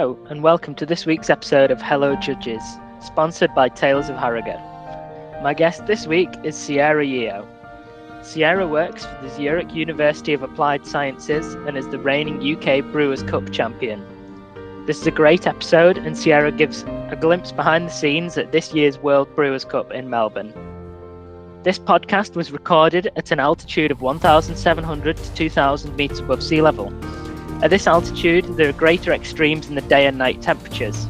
Hello, and welcome to this week's episode of Hello Judges, sponsored by Taylors of Harrogate. My guest this week is Sierra Yeo. Sierra works for the Zurich University of Applied Sciences and is the reigning UK Brewers Cup champion. This is a great episode, and Sierra gives a glimpse behind the scenes at this year's World Brewers Cup in Melbourne. This podcast was recorded at an altitude of 1,700 to 2,000 metres above sea level. At this altitude, there are greater extremes in the day and night temperatures.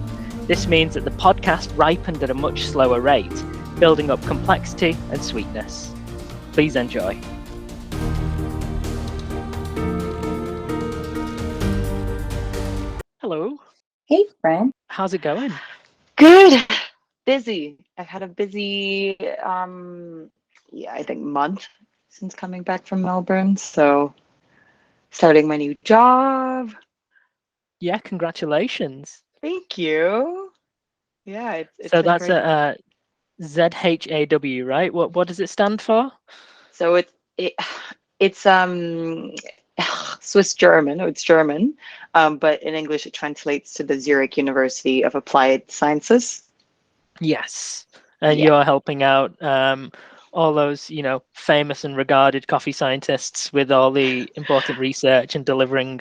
This means that the podcast ripened at a much slower rate, building up complexity and sweetness. Please enjoy. Hello. Hey, friend. How's it going? Good. Busy. I've had a busy, I think month since coming back from Melbourne. So starting my new job. Yeah, congratulations. Thank you. Yeah, it's so been that's great. a ZHAW, right? What does it stand for? So it's Swiss German. It's German, but in English it translates to the Zurich University of Applied Sciences. Yes, and Yeah. you're helping out all those, famous and regarded coffee scientists with all the important research and delivering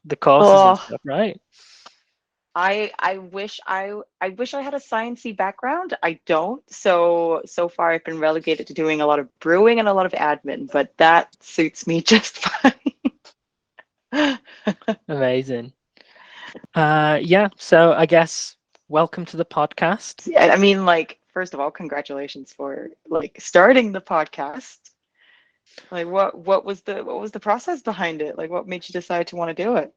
the courses and stuff, right? I wish I had a sciencey background. I don't. So far I've been relegated to doing a lot of brewing and a lot of admin, but that suits me just fine. Amazing. So I guess welcome to the podcast. Yeah, I mean, first of all, congratulations for starting the podcast. What was the process behind it? What made you decide to want to do it?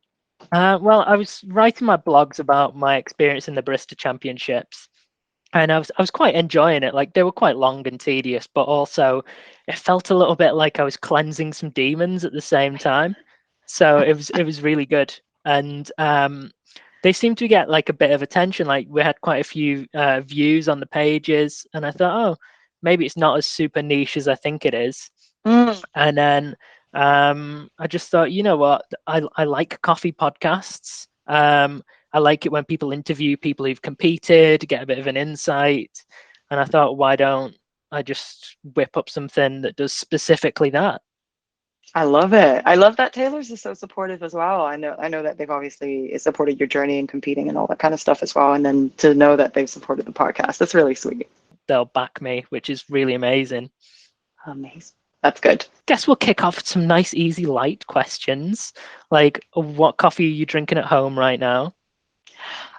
Well, I was writing my blogs about my experience in the Barista Championships, and I was quite enjoying it. They were quite long and tedious, but also it felt a little bit like I was cleansing some demons at the same time. So it was really good, and they seemed to get a bit of attention. We had quite a few views on the pages, and I thought, oh, maybe it's not as super niche as I think it is. And then I just thought, you know what, I like coffee podcasts. I like it when people interview people who've competed, get a bit of an insight. And I thought, why don't I just whip up something that does specifically that? I love it. I love that Taylor's is so supportive as well. I know that they've obviously supported your journey in competing and all that kind of stuff as well. And then to know that they've supported the podcast, that's really sweet. They'll back me, which is really amazing. Amazing. That's good. Guess we'll kick off with some nice, easy, light questions. What coffee are you drinking at home right now?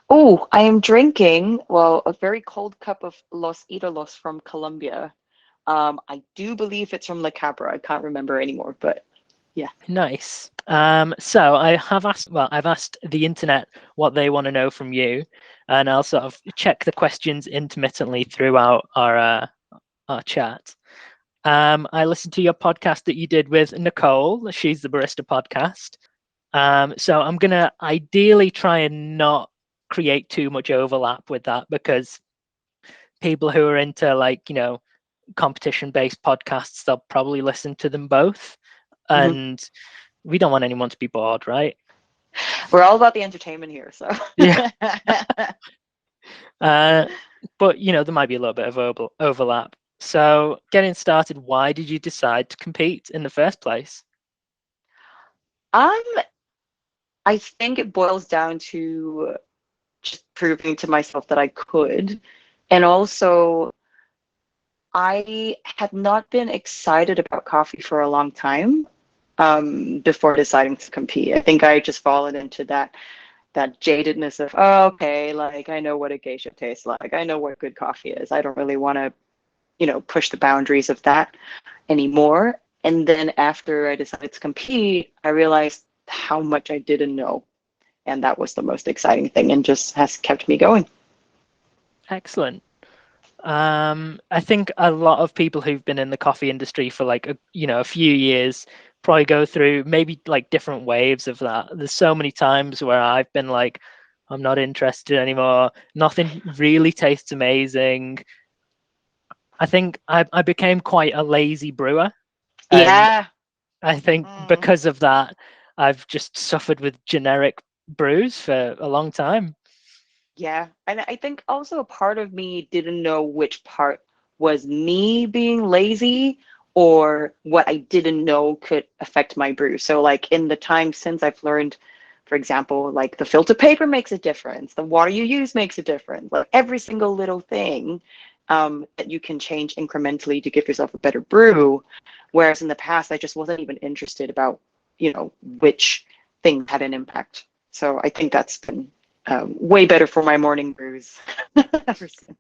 Oh, I am drinking, a very cold cup of Los Ídolos from Colombia. I do believe it's from La Cabra. I can't remember anymore, but yeah. Nice. So I've asked the internet what they want to know from you, and I'll sort of check the questions intermittently throughout our chat. I listened to your podcast that you did with Nicole. She's the Barista Podcast. So I'm going to ideally try and not create too much overlap with that, because people who are into competition-based podcasts, they'll probably listen to them both. And we don't want anyone to be bored, right? We're all about the entertainment here, so. Yeah. But, there might be a little bit of overlap. So getting started, why did you decide to compete in the first place? I think it boils down to just proving to myself that I could. And also, I had not been excited about coffee for a long time before deciding to compete. I think I just fallen into that jadedness of, oh, okay, I know what a geisha tastes like. I know what good coffee is. I don't really want to push the boundaries of that anymore. And then after I decided to compete, I realized how much I didn't know. And that was the most exciting thing, and just has kept me going. Excellent. I think a lot of people who've been in the coffee industry for a few years probably go through maybe different waves of that. There's so many times where I've been I'm not interested anymore. Nothing really tastes amazing. I think I became quite a lazy brewer. Yeah. I think because of that, I've just suffered with generic brews for a long time. Yeah. And I think also a part of me didn't know which part was me being lazy or what I didn't know could affect my brew. So, like, in the time since I've learned, for example, like the filter paper makes a difference, the water you use makes a difference, like every single little thing that you can change incrementally to give yourself a better brew. Whereas in the past, I just wasn't even interested about, which thing had an impact. So I think that's been way better for my morning brews ever since.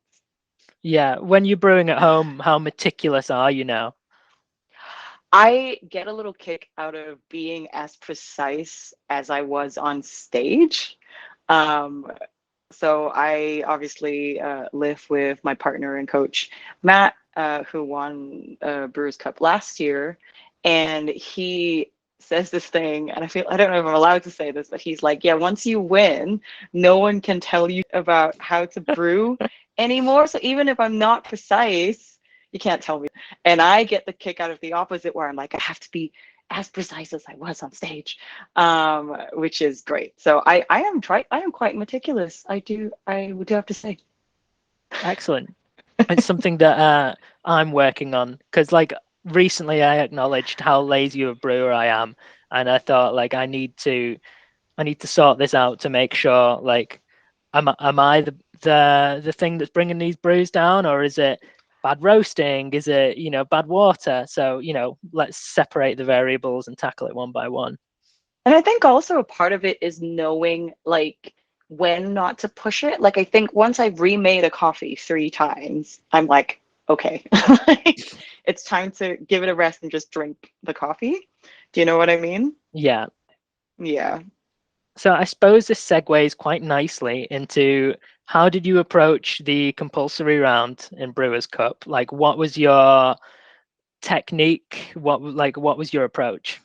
Yeah. When you're brewing at home, how meticulous are you now? I get a little kick out of being as precise as I was on stage. Um, so I obviously live with my partner and coach, Matt, who won Brewers Cup last year. And he says this thing, and I don't know if I'm allowed to say this, but he's like, yeah, once you win, no one can tell you about how to brew anymore. So even if I'm not precise, you can't tell me. And I get the kick out of the opposite, where I'm like, I have to be as precise as I was on stage, which is great. So I am quite meticulous. I would have to say. Excellent. It's something that I'm working on because, like, recently I acknowledged how lazy of a brewer I am, and I thought like I need to sort this out to make sure like am I the thing that's bringing these brews down, or is it bad roasting? Is it bad water? So let's separate the variables and tackle it one by one. And I think also a part of it is knowing like when not to push it. Like I think once I've remade a coffee 3 times, I'm like, okay, like, it's time to give it a rest and just drink the coffee. Do you know what I mean? Yeah. Yeah. So I suppose this segues quite nicely into how did you approach the compulsory round in Brewers Cup? Like, what was your technique? What was your approach?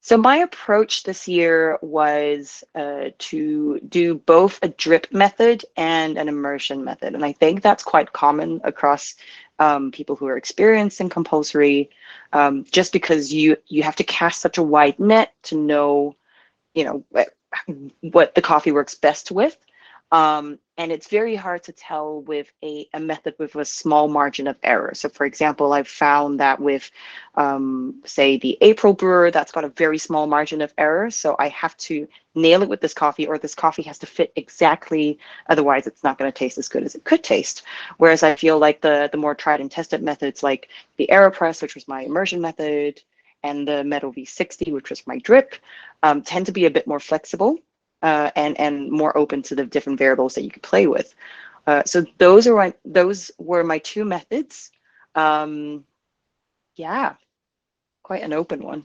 So my approach this year was to do both a drip method and an immersion method, and I think that's quite common across people who are experienced in compulsory, just because you have to cast such a wide net to know, you know, what the coffee works best with. And it's very hard to tell with a method with a small margin of error. So for example, I've found that with, say, the April brewer, that's got a very small margin of error. So I have to nail it with this coffee, or this coffee has to fit exactly, otherwise it's not going to taste as good as it could taste. Whereas I feel like the more tried and tested methods, like the AeroPress, which was my immersion method, and the Metal V60, which was my drip, tend to be a bit more flexible and more open to the different variables that you could play with. So those were my two methods. Um, yeah, quite an open one.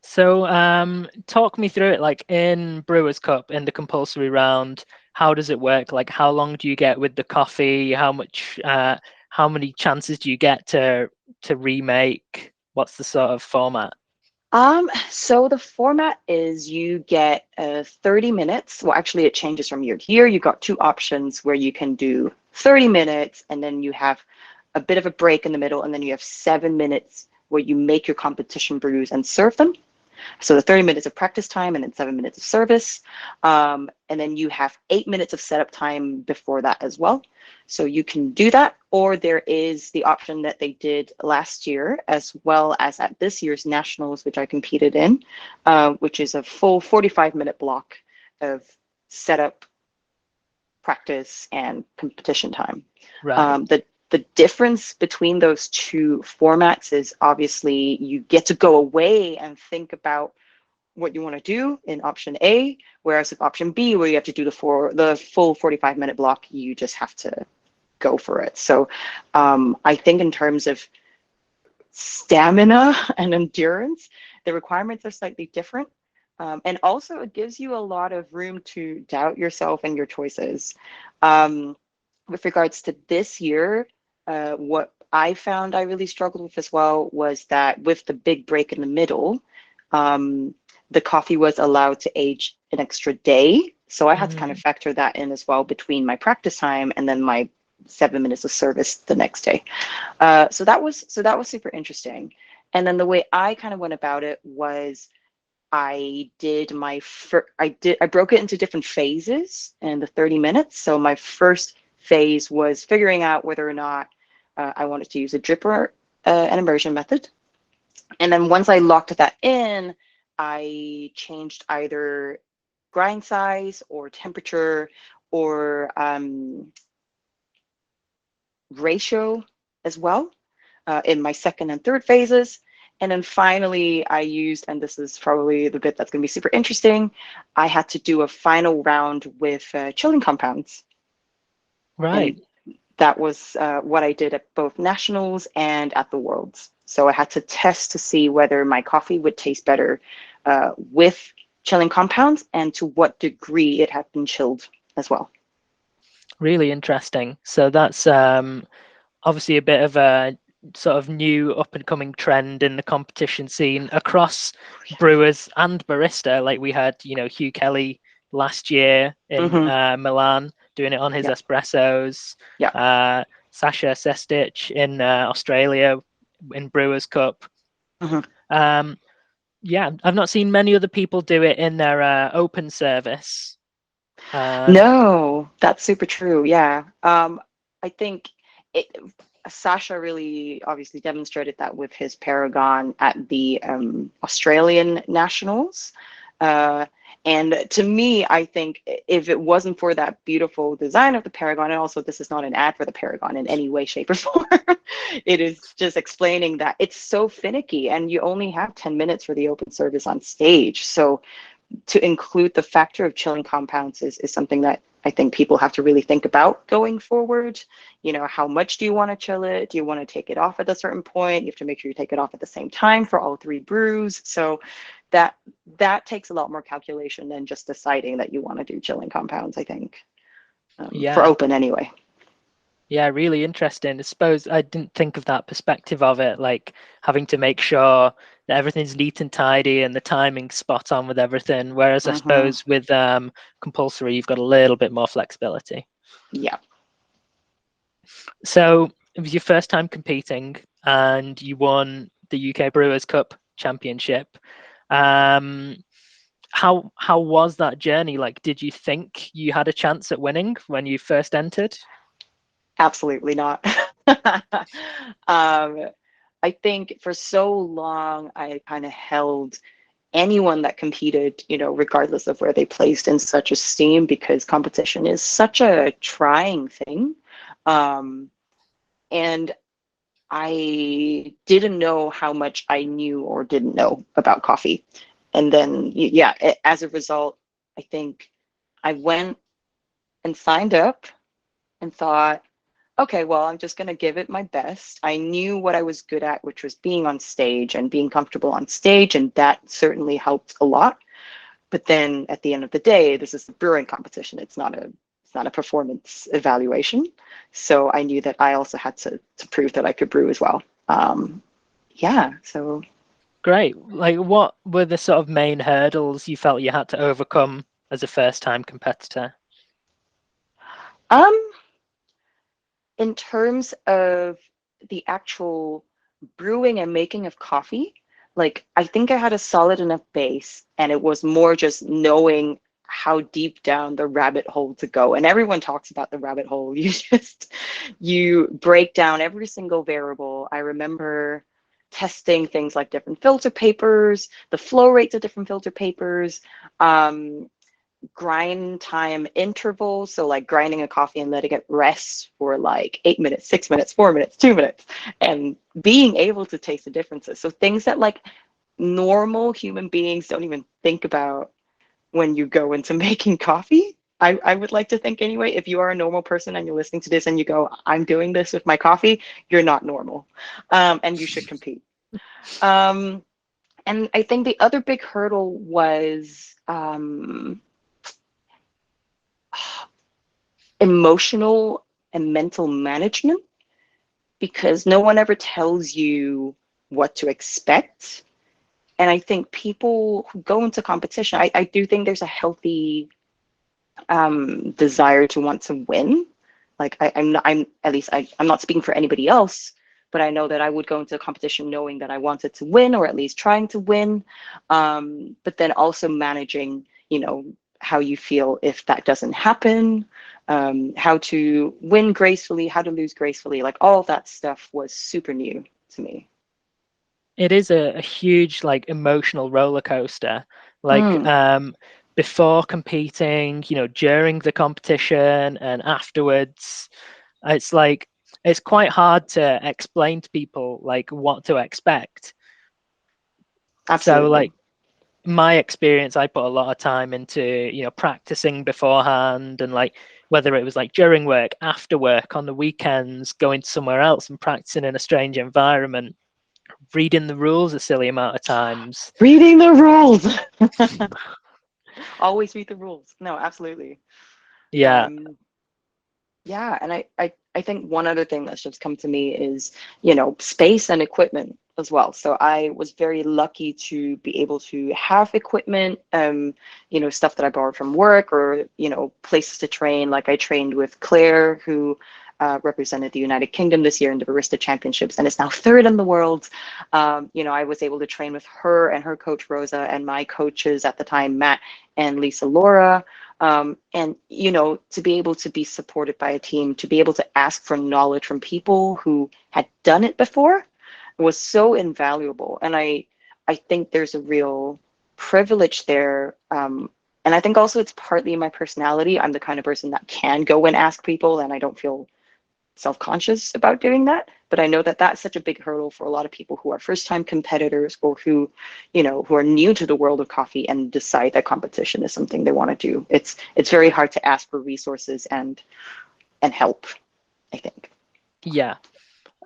So, talk me through it. Like in Brewers Cup, in the compulsory round, how does it work? Like, how long do you get with the coffee? How many chances do you get to remake? What's the sort of format? So the format is you get 30 minutes. Well, actually, it changes from year to year. You've got two options where you can do 30 minutes, and then you have a bit of a break in the middle, and then you have 7 minutes where you make your competition brews and serve them. So the 30 minutes of practice time and then 7 minutes of service. And then you have 8 minutes of setup time before that as well. So you can do that, or there is the option that they did last year, as well as at this year's nationals, which I competed in, which is a full 45-minute block of setup, practice, and competition time. Right. The difference between those two formats is obviously you get to go away and think about what you want to do in option A, whereas with option B, where you have to do the full 45-minute block, you just have to go for it. So I think in terms of stamina and endurance, the requirements are slightly different. And also, it gives you a lot of room to doubt yourself and your choices. With regards to this year, what I found I really struggled with as well was that with the big break in the middle, the coffee was allowed to age an extra day. So I had to kind of Mm. factor that in as well between my practice time and then my 7 minutes of service the next day. So that was super interesting. And then the way I kind of went about it was I did I broke it into different phases in the 30 minutes. So my first phase was figuring out whether or not I wanted to use a drip or an immersion method. And then once I locked that in, I changed either grind size or temperature or ratio as well in my second and third phases. And then finally, I used, and this is probably the bit that's going to be super interesting, I had to do a final round with chilling compounds. Right. And that was what I did at both nationals and at the Worlds. So I had to test to see whether my coffee would taste better with chilling compounds and to what degree it had been chilled as well. Really interesting. So that's obviously a bit of a sort of new up and coming trend in the competition scene across brewers and barista. Like we had, Hugh Kelly last year in Mm-hmm. Milan doing it on his Yeah. espressos. Yeah. Sasha Sestich in Australia in Brewers Cup. Mm-hmm. Yeah, I've not seen many other people do it in their open service. No, that's super true. Yeah. I think it, Sasha really obviously demonstrated that with his Paragon at the Australian Nationals. And to me, I think if it wasn't for that beautiful design of the Paragon, and also this is not an ad for the Paragon in any way, shape, or form, it is just explaining that it's so finicky and you only have 10 minutes for the open service on stage. So to include the factor of chilling compounds is something that I think people have to really think about going forward. How much do you want to chill it? Do you want to take it off at a certain point? You have to make sure you take it off at the same time for all 3 brews. So that takes a lot more calculation than just deciding that you want to do chilling compounds, I think, for Yeah. open anyway. Yeah, really interesting. I suppose I didn't think of that perspective of it, like having to make sure that everything's neat and tidy and the timing's spot on with everything. Whereas I Mm-hmm. suppose with compulsory, you've got a little bit more flexibility. Yeah. So it was your first time competing and you won the UK Brewers Cup Championship. Um, how was that journey? Like, did you think you had a chance at winning when you first entered? Absolutely not. I think for so long I kind of held anyone that competed, regardless of where they placed, in such esteem because competition is such a trying thing. Um, and I didn't know how much I knew or didn't know about coffee. And then, yeah, as a result, I think I went and signed up and thought, okay, well, I'm just going to give it my best. I knew what I was good at, which was being on stage and being comfortable on stage, and that certainly helped a lot. But then at the end of the day, this is a brewing competition. It's not a performance evaluation. So I knew that I also had to prove that I could brew as well. Yeah, so Great. Like, what were the sort of main hurdles you felt you had to overcome as a first-time competitor? um in terms of the actual brewing and making of coffee, like I think I had a solid enough base, and it was more just knowing how deep down the rabbit hole to go. And everyone talks about the rabbit hole. You break down every single variable. I remember testing things like different filter papers, the flow rates of different filter papers, um, grind time intervals. So like grinding a coffee and letting it rest for like 8 minutes, 6 minutes, 4 minutes, 2 minutes, and being able to taste the differences. So things that like normal human beings don't even think about when you go into making coffee. I would like to think anyway, if you are a normal person and you're listening to this and you go, I'm doing this with my coffee, you're not normal. And you should compete. Um, and I think the other big hurdle was emotional and mental management, because no one ever tells you what to expect. And I think people who go into competition, I do think there's a healthy desire to want to win. Like I'm not, I'm at least I'm not speaking for anybody else, but I know that I would go into a competition knowing that I wanted to win, or at least trying to win. But then also managing, how you feel if that doesn't happen, how to win gracefully, how to lose gracefully, like all that stuff was super new to me. It is a huge like emotional roller coaster. Like Mm, before competing, during the competition and afterwards, it's like it's quite hard to explain to people like what to expect. So absolutely. like my experience, I put a lot of time into, practicing beforehand, and like whether it was like during work, after work, on the weekends, going somewhere else and practicing in a strange environment, reading the rules a silly amount of times. Reading the rules. Always read the rules. No, absolutely. Yeah, Um, Yeah, and I think one other thing that's just come to me is, space and equipment as well. So I was very lucky to be able to have equipment, stuff that I borrowed from work, or, places to train. Like I trained with Claire, who represented the United Kingdom this year in the Barista Championships and is now third in the world. I was able to train with her and her coach Rosa, and my coaches at the time, Matt and Lisa Laura. And to be able to be supported by a team, to be able to ask for knowledge from people who had done it before, was so invaluable. And I think there's a real privilege there. And I think also it's partly my personality. I'm the kind of person that can go and ask people, and I don't feel self-conscious about doing that. But I know that that's such a big hurdle for a lot of people who are first-time competitors, or who are new to the world of coffee and decide that competition is something they want to do. It's very hard to ask for resources and help, I think. yeah.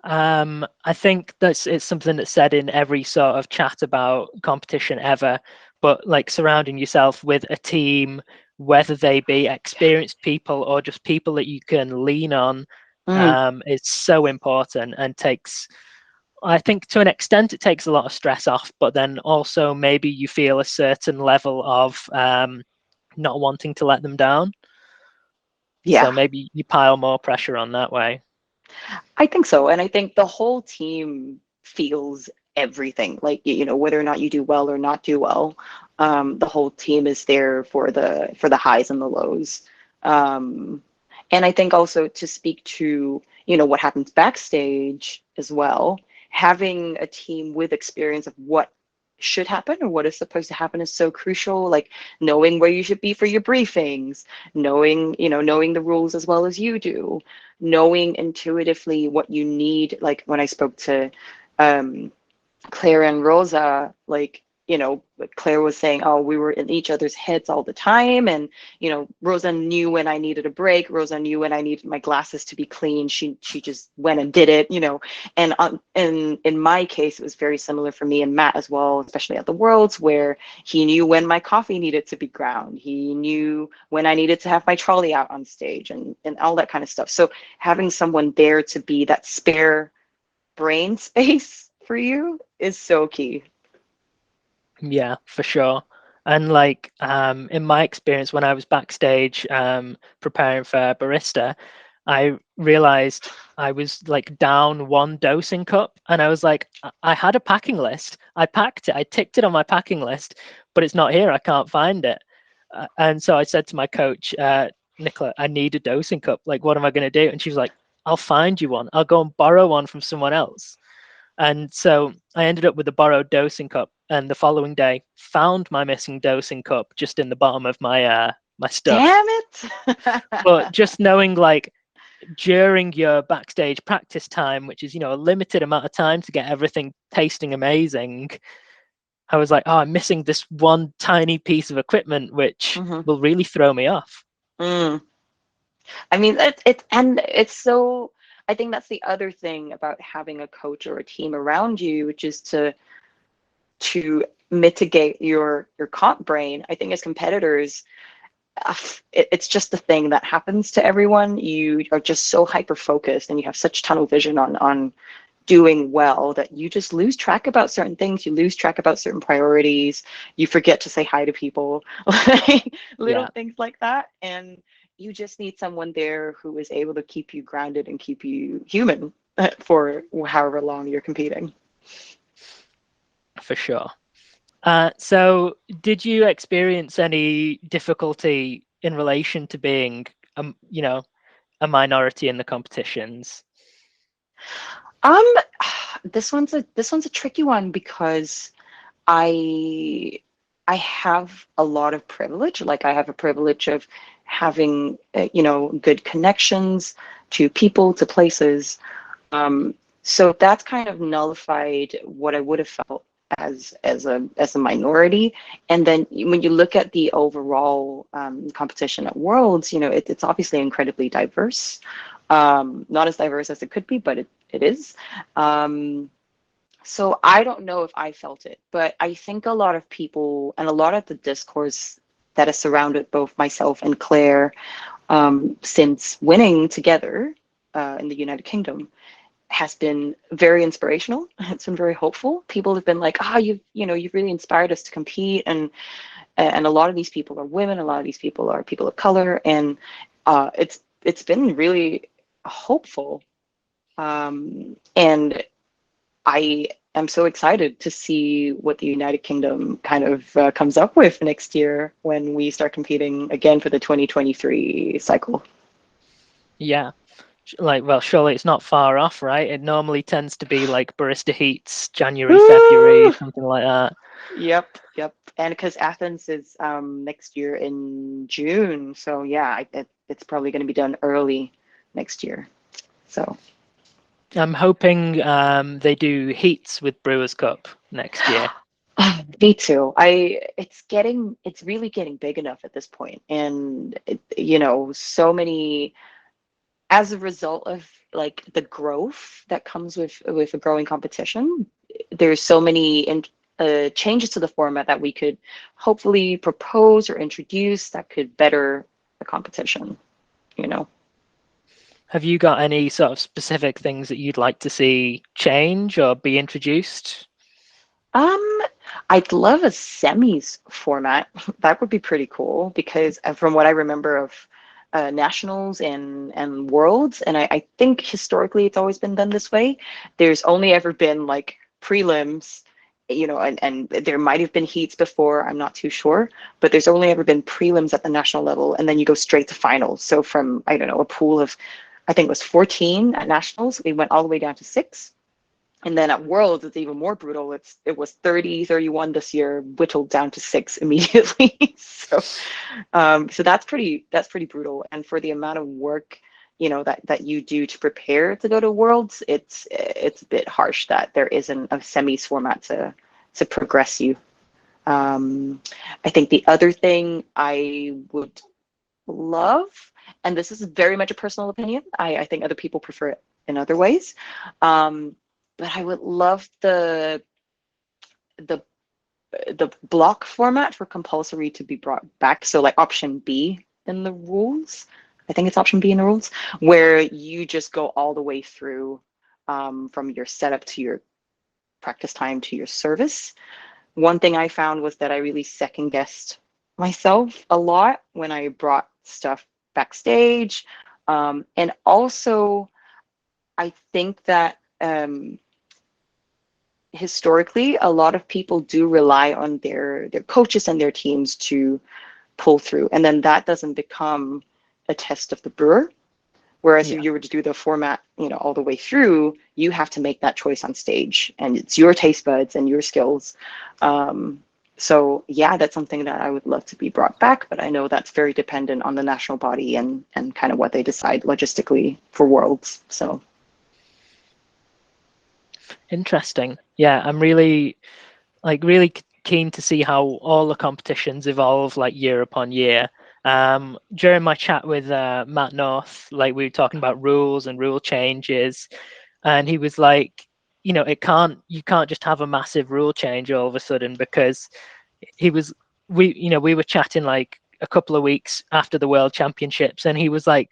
I think it's something that's said in every sort of chat about competition ever, but like surrounding yourself with a team, whether they be experienced people or just people that you can lean on, Mm, is so important, and I think to an extent it takes a lot of stress off, but then also maybe you feel a certain level of not wanting to let them down. So yeah, maybe you pile more pressure on that way. I think so. And I think the whole team feels everything, like, whether or not you do well or not do well, the whole team is there for the highs and the lows. Um, and I think also to speak to, what happens backstage as well, having a team with experience of what should happen or what is supposed to happen is so crucial. Like knowing where you should be for your briefings, knowing the rules as well as you do, knowing intuitively what you need. Like when I spoke to um, Claire and Rosa, like, Claire was saying, oh, we were in each other's heads all the time. And, Rosa knew when I needed a break. Rosa knew when I needed my glasses to be clean. She just went and did it. And in my case, it was very similar for me and Matt as well, especially at the Worlds, where he knew when my coffee needed to be ground. He knew when I needed to have my trolley out on stage, and all that kind of stuff. So having someone there to be that spare brain space for you is so key. Yeah, for sure. And like in my experience when I was backstage preparing for barista, I realized I was like down one dosing cup, and I was like, I had a packing list. I packed it. I ticked it on my packing list, but it's not here. I can't find it. And so I said to my coach, Nicola, I need a dosing cup. Like, what am I going to do? And she was like, I'll find you one. I'll go and borrow one from someone else. And so I ended up with a borrowed dosing cup, and the following day found my missing dosing cup just in the bottom of my stuff. Damn it. But just knowing like during your backstage practice time, which is, a limited amount of time to get everything tasting amazing, I was like, oh, I'm missing this one tiny piece of equipment which Mhm. will really throw me off. Mm. I mean, it's so, I think that's the other thing about having a coach or a team around you, which is to mitigate your comp brain. I think as competitors, it's just the thing that happens to everyone. You are just so hyper focused, and you have such tunnel vision on doing well, that you just lose track about certain things. You lose track about certain priorities. You forget to say hi to people, like little Yeah. things like that. And you just need someone there who is able to keep you grounded and keep you human. for however long you're competing. For sure. So did you experience any difficulty in relation to being, you know, a minority in the competitions? Um, this one's a tricky one because I I have a lot of privilege. Like I have a privilege of having good connections to people, to places. So that's kind of nullified what I would have felt as a minority. And then when you look at the overall competition at Worlds, it's obviously incredibly diverse. Not as diverse as it could be, but it is. So I don't know if I felt it, but I think a lot of people and a lot of the discourse that has surrounded both myself and Claire since winning together in the United Kingdom has been very inspirational. It's been very hopeful. People have been like, you've really inspired us to compete, and a lot of these people are women, a lot of these people are people of color, and it's been really hopeful. And I am so excited to see what the United Kingdom kind of comes up with next year when we start competing again for the 2023 cycle. Yeah. Like, well, surely it's not far off, right? It normally tends to be like barista heats, January, February, Woo! something like that. Yep. And because Athens is next year in June, so yeah, it's probably going to be done early next year. So I'm hoping they do heats with Brewers Cup next year. me too. It's really getting big enough at this point, and so many as a result of like the growth that comes with a growing competition. There's so many changes to the format that we could hopefully propose or introduce that could better the competition. You know. Have you got any sort of specific things that you'd like to see change or be introduced? Um, I'd love a semis format. That would be pretty cool because from what I remember of nationals and worlds, and I think historically it's always been done this way. There's only ever been like prelims, and there might have been heats before. I'm not too sure, but there's only ever been prelims at the national level, and then you go straight to finals. So from I don't know a pool of, I think it was 14 at nationals, we went all the way down to six. And then at Worlds, it's even more brutal. It was 30, 31 this year, whittled down to six immediately. So that's pretty brutal. And for the amount of work, that you do to prepare to go to Worlds, it's a bit harsh that there isn't a semis format to progress you. I think the other thing I would love, and this is very much a personal opinion, I think other people prefer it in other ways. But I would love the the block format for compulsory to be brought back. So like option B in the rules. I think it's option B in the rules, where you just go all the way through from your setup to your practice time to your service. One thing I found was that I really second guessed myself a lot when I brought stuff backstage. And also, I think that historically, a lot of people do rely on their coaches and their teams to pull through, and then that doesn't become a test of the brewer. Whereas if Yeah. you were to do the format, all the way through, you have to make that choice on stage, and it's your taste buds and your skills. So yeah, that's something that I would love to be brought back, but I know that's very dependent on the national body and kind of what they decide logistically for Worlds. So Interesting. Yeah, I'm really keen to see how all the competitions evolve like year upon year. During my chat with Matt North, like we were talking about rules and rule changes, and he was like, you can't just have a massive rule change all of a sudden, because he was we were chatting like a couple of weeks after the World Championships, and he was like,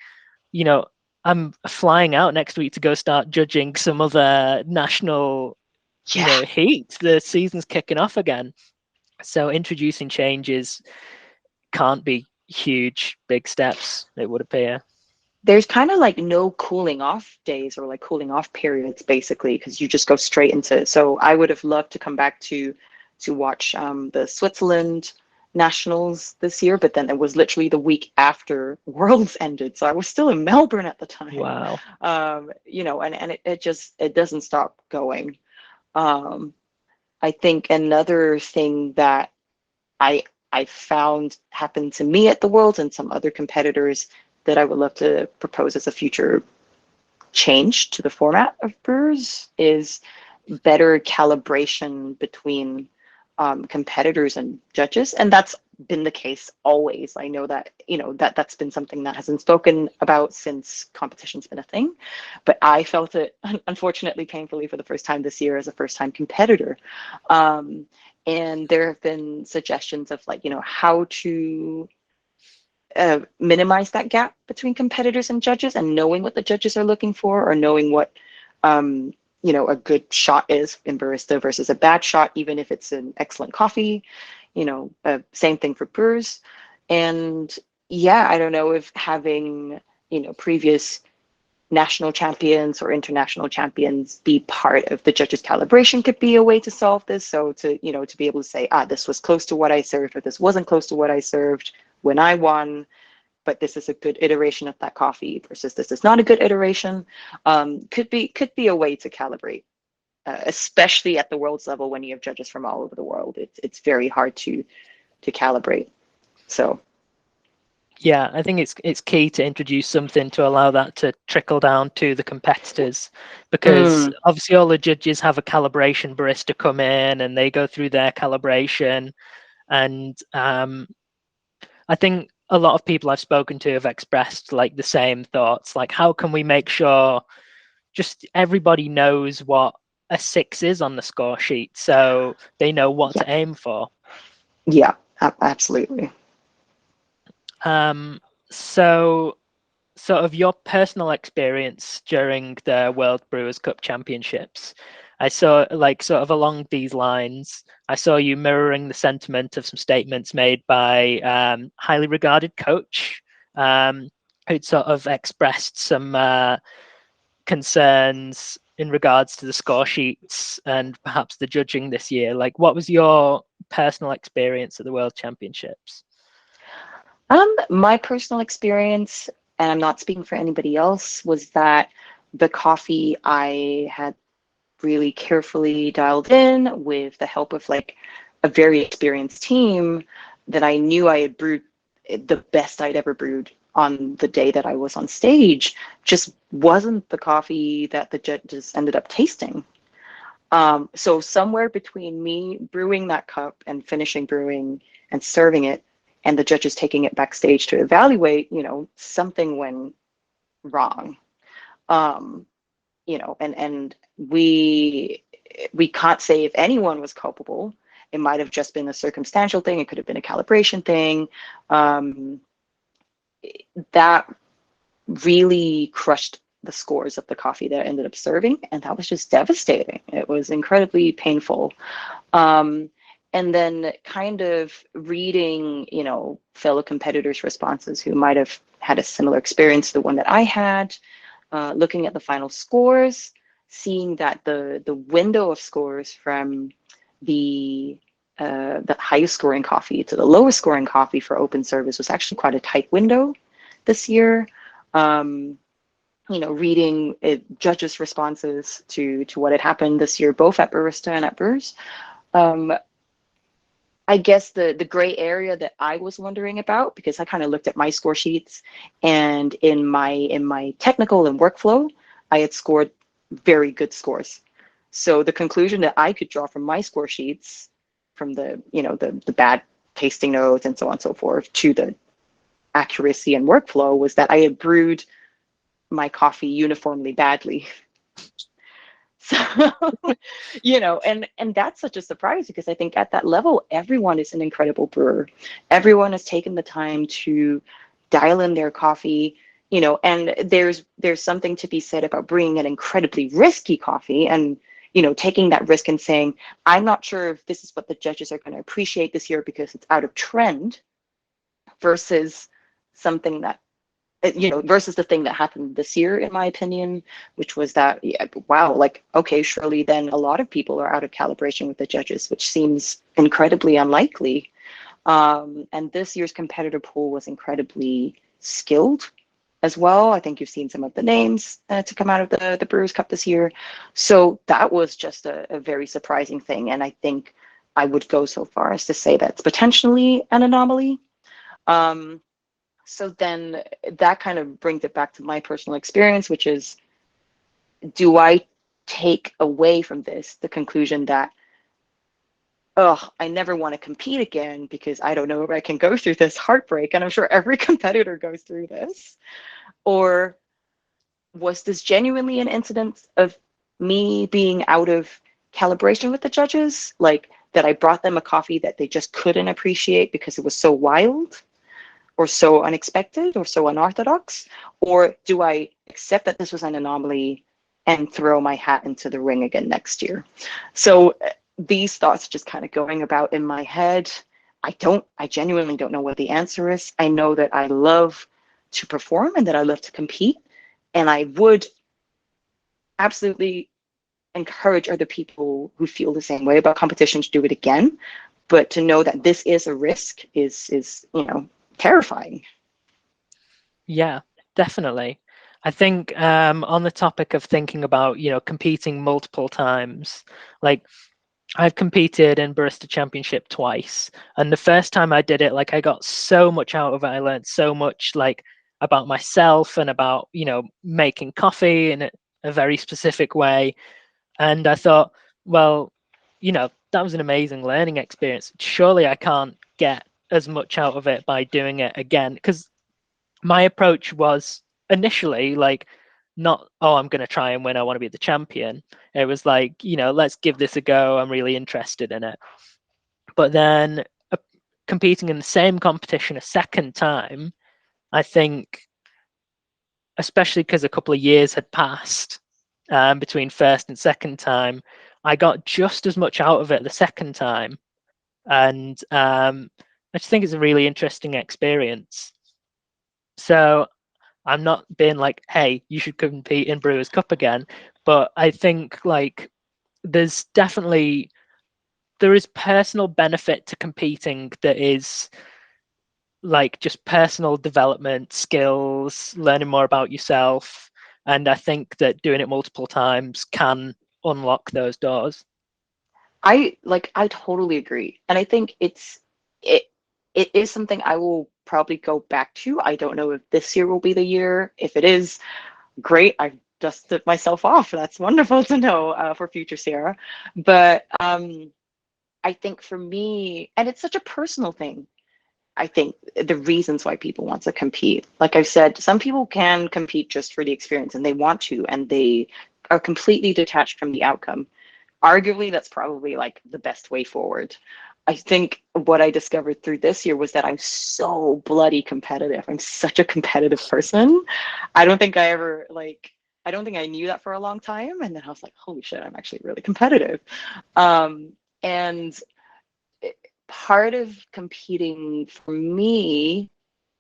you know, I'm flying out next week to go start judging some other national, yeah. heat. The season's kicking off again. So introducing changes can't be huge, big steps, it would appear. there's kind of like no cooling off days or like cooling off periods basically, because you just go straight into it. So I would have loved to come back to watch the Switzerland nationals this year, but then it was literally the week after Worlds ended, so I was still in Melbourne at the time. Wow. You know, and it just it doesn't stop going. um I think another thing that I I found happened to me at the Worlds and some other competitors that I would love to propose as a future change to the format of Brewers is better calibration between competitors and judges, and that's been the case always. I know that, you know, that that's been something that hasn't spoken about since competition's been a thing, but I felt it unfortunately painfully for the first time this year as a first time competitor. um, and there have been suggestions of, like, you know, how to minimize that gap between competitors and judges, and knowing what the judges are looking for, or knowing what um, you know, a good shot is in barista versus a bad shot, even if it's an excellent coffee. You know, same thing for brewers. And yeah, I don't know if having, you know, previous national champions or international champions be part of the judges calibration could be a way to solve this. So to, you know, to be able to say, ah, this was close to what I served, or this wasn't close to what I served when I won, but this is a good iteration of that coffee versus this is not a good iteration. Could be a way to calibrate, especially at the world's level when you have judges from all over the world. It's very hard to calibrate. So Yeah, I think it's key to introduce something to allow that to trickle down to the competitors, because mm, obviously all the judges have a calibration barista come in and they go through their calibration. And I think a lot of people I've spoken to have expressed like the same thoughts, like how can we make sure just everybody knows what a 6 is on the score sheet so they know what yeah, to aim for. yeah, absolutely. Um, so sort of your personal experience during the World Brewers Cup Championships. I saw, like, sort of along these lines, I saw you mirroring the sentiment of some statements made by highly regarded coach, who'd sort of expressed some concerns in regards to the score sheets and perhaps the judging this year. Like, what was your personal experience at the World Championships? My personal experience, and I'm not speaking for anybody else, was that the coffee I had really carefully dialed in with the help of like a very experienced team, that I knew I had brewed the best I'd ever brewed on the day that I was on stage, just wasn't the coffee that the judges ended up tasting. So somewhere between me brewing that cup and finishing brewing and serving it, and the judges taking it backstage to evaluate, you know, something went wrong. Um, you know, and we can't say if anyone was culpable. It might have just been a circumstantial thing. It could have been a calibration thing. Um, that really crushed the scores of the coffee that I ended up serving, and that was just devastating. It was incredibly painful. Um, and then kind of reading, you know, fellow competitors' responses who might have had a similar experience to the one that I had, looking at the final scores, seeing that the window of scores from the highest scoring coffee to the lowest scoring coffee for open service was actually quite a tight window this year. Um, you know, reading judges' responses to what had happened this year, both at Barista and at Brewers. Um, I guess the gray area that I was wondering about, because I kind of looked at my score sheets, and in my technical and workflow, I had scored very good scores. So the conclusion that I could draw from my score sheets, from the, you know, the bad tasting notes and so on and so forth, to the accuracy and workflow, was that I had brewed my coffee uniformly badly. So, you know, and that's such a surprise, because I think at that level, everyone is an incredible brewer. Everyone has taken the time to dial in their coffee, you know, and there's something to be said about brewing an incredibly risky coffee, and, you know, taking that risk and saying, I'm not sure if this is what the judges are going to appreciate this year because it's out of trend, versus something that versus the thing that happened this year, in my opinion, which was that, yeah, wow, like, okay, surely then a lot of people are out of calibration with the judges, which seems incredibly unlikely. And this year's competitor pool was incredibly skilled as well. I think you've seen some of the names to come out of the Brewers Cup this year. So that was just a very surprising thing. And I think I would go so far as to say that's potentially an anomaly. So then that kind of brings it back to my personal experience, which is, do I take away from this the conclusion that, oh, I never want to compete again because I don't know if I can go through this heartbreak? And I'm sure every competitor goes through this. Or was this genuinely an incident of me being out of calibration with the judges? Like that I brought them a coffee that they just couldn't appreciate because it was so wild, or so unexpected, or so unorthodox? Or do I accept that this was an anomaly and throw my hat into the ring again next year? So these thoughts just kind of going about in my head. I genuinely don't know what the answer is. I know that I love to perform and that I love to compete. And I would absolutely encourage other people who feel the same way about competition to do it again. But to know that this is a risk is terrifying. Yeah, definitely. I think on the topic of thinking about, competing multiple times, like I've competed in Barista Championship twice, and the first time I did it, like I got so much out of it. I learned so much, like about myself and about, making coffee in a very specific way. And I thought, well, that was an amazing learning experience. Surely I can't get as much out of it by doing it again, because my approach was initially like, not, oh, I'm going to try and win, I want to be the champion. It was like, let's give this a go, I'm really interested in it. But then competing in the same competition a second time, I think, especially because a couple of years had passed between first and second time, I got just as much out of it the second time. And I just think it's a really interesting experience. So I'm not being like, hey, you should compete in Brewers Cup again. But I think like there's definitely, there is personal benefit to competing that is like just personal development, skills, learning more about yourself. And I think that doing it multiple times can unlock those doors. I totally agree. And I think it it is something I will probably go back to. I don't know if this year will be the year. If it is, great. I've dusted myself off. That's wonderful to know for future Sarah. But I think for me, and it's such a personal thing, I think the reasons why people want to compete. Like I've said, some people can compete just for the experience and they want to, and they are completely detached from the outcome. Arguably, that's probably like the best way forward. I think what I discovered through this year was that I'm so bloody competitive. I'm such a competitive person. I don't think I ever I don't think I knew that for a long time. And then I was like, holy shit, I'm actually really competitive. And part of competing for me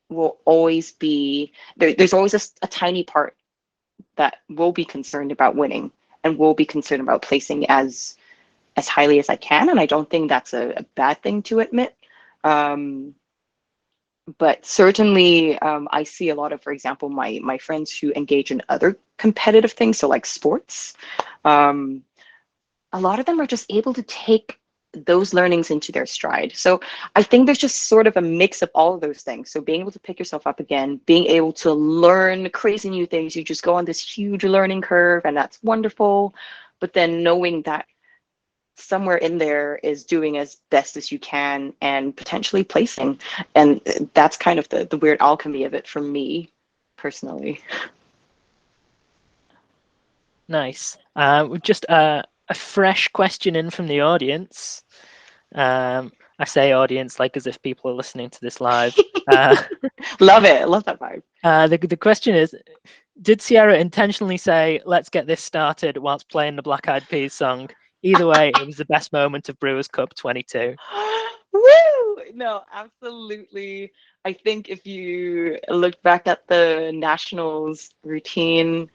will always be there's always a tiny part that will be concerned about winning and will be concerned about placing as highly as I can. And I don't think that's a bad thing to admit. But certainly I see a lot of, for example, my friends who engage in other competitive things, so like sports. A lot of them are just able to take those learnings into their stride. So I think there's just sort of a mix of all of those things. So being able to pick yourself up again, being able to learn crazy new things, you just go on this huge learning curve, and that's wonderful. But then knowing that somewhere in there is doing as best as you can and potentially placing. And that's kind of the weird alchemy of it for me personally. Nice. Just a fresh question in from the audience. I say audience like as if people are listening to this live. Love it. Love that vibe. The question is, did Sierra intentionally say, let's get this started whilst playing the Black Eyed Peas song? Either way, it was the best moment of Brewers Cup 22. Woo! No, absolutely. I think if you look back at the Nationals routine,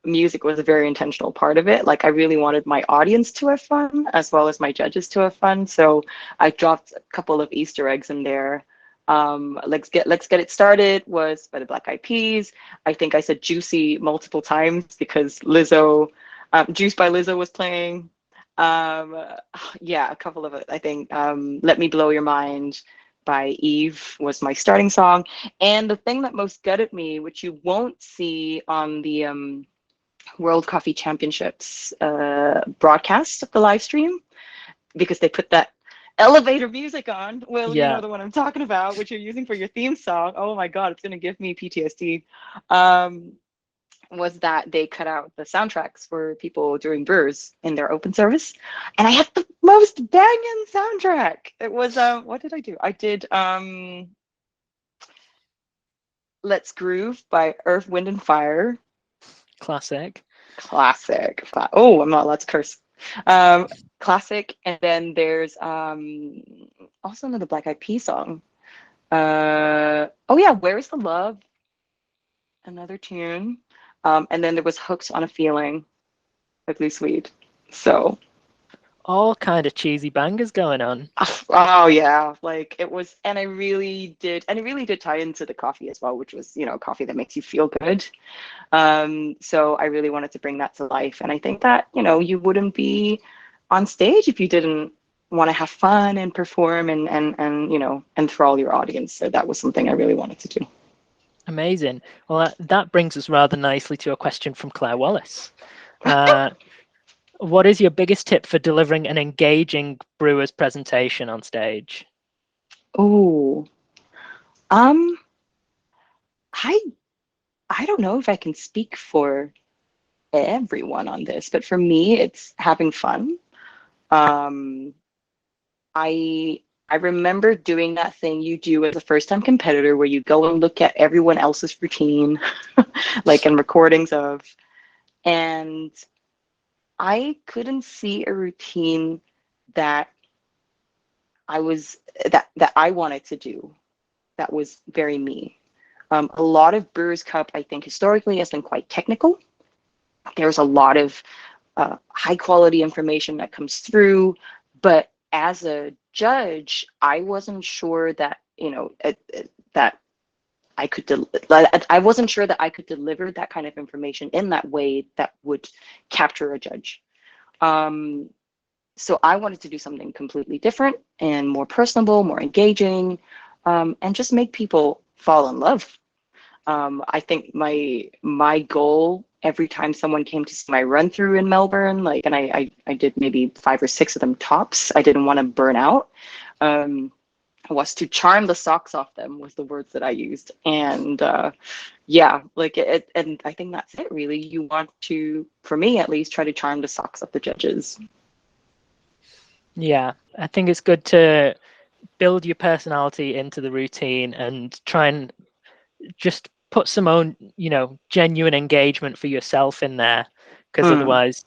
music was a very intentional part of it. Like I really wanted my audience to have fun as well as my judges to have fun. So I dropped a couple of Easter eggs in there. Let's get it started was by the Black Eyed Peas. I think I said Juicy multiple times because Lizzo, Juice by Lizzo was playing. Um, yeah, a couple of it. I think Let Me Blow Your Mind by Eve was my starting song. And the thing that most gutted me, which you won't see on the World Coffee Championships broadcast of the live stream, because they put that elevator music on. Well, you know Yeah. the one I'm talking about, which you're using for your theme song. Oh my God, it's going to give me PTSD. Um, was that they cut out the soundtracks for people doing Brewers in their open service, and I had the most banging soundtrack. It was what did I do? I did Let's Groove by Earth, Wind and Fire. Classic. Classic. Oh, I'm not allowed to curse. Um, classic, and then there's also another Black Eyed Peas song. Oh yeah, Where is the Love? Another tune. And then there was Hooked on a Feeling by Blue Swede. So All kind of cheesy bangers going on. oh yeah, like it was, and I really did, and it really did tie into the coffee as well, which was, you know, coffee that makes you feel good. So I really wanted to bring that to life, and I think that, you know, you wouldn't be on stage if you didn't want to have fun and perform and you know, enthrall your audience. So that was something I really wanted to do. Amazing. Well, that brings us rather nicely to a question from Claire Wallace. Uh, what is your biggest tip for delivering an engaging Brewers presentation on stage? Oh, um, I I don't know if I can speak for everyone on this, but for me, it's having fun. Um, I remember doing that thing you do as a first-time competitor where you go and look at everyone else's routine, like in recordings of, and I couldn't see a routine that I was that I wanted to do that was very me. A lot of Brewers Cup, I think, historically has been quite technical. There's a lot of high quality information that comes through, but as a judge, I wasn't sure that, you know, that I could I wasn't sure that I could deliver that kind of information in that way that would capture a judge. Um, so I wanted to do something completely different and more personable, more engaging, and just make people fall in love. I think my goal every time someone came to see my run through in Melbourne, like, and I did maybe 5 or 6 of them tops. I didn't want to burn out. Um, was to charm the socks off them was the words that I used, and yeah, like it, and I think that's it really. You want to, for me at least, try to charm the socks off the judges. Yeah, I think it's good to build your personality into the routine and try and just put some own, genuine engagement for yourself in there, because Mm. otherwise,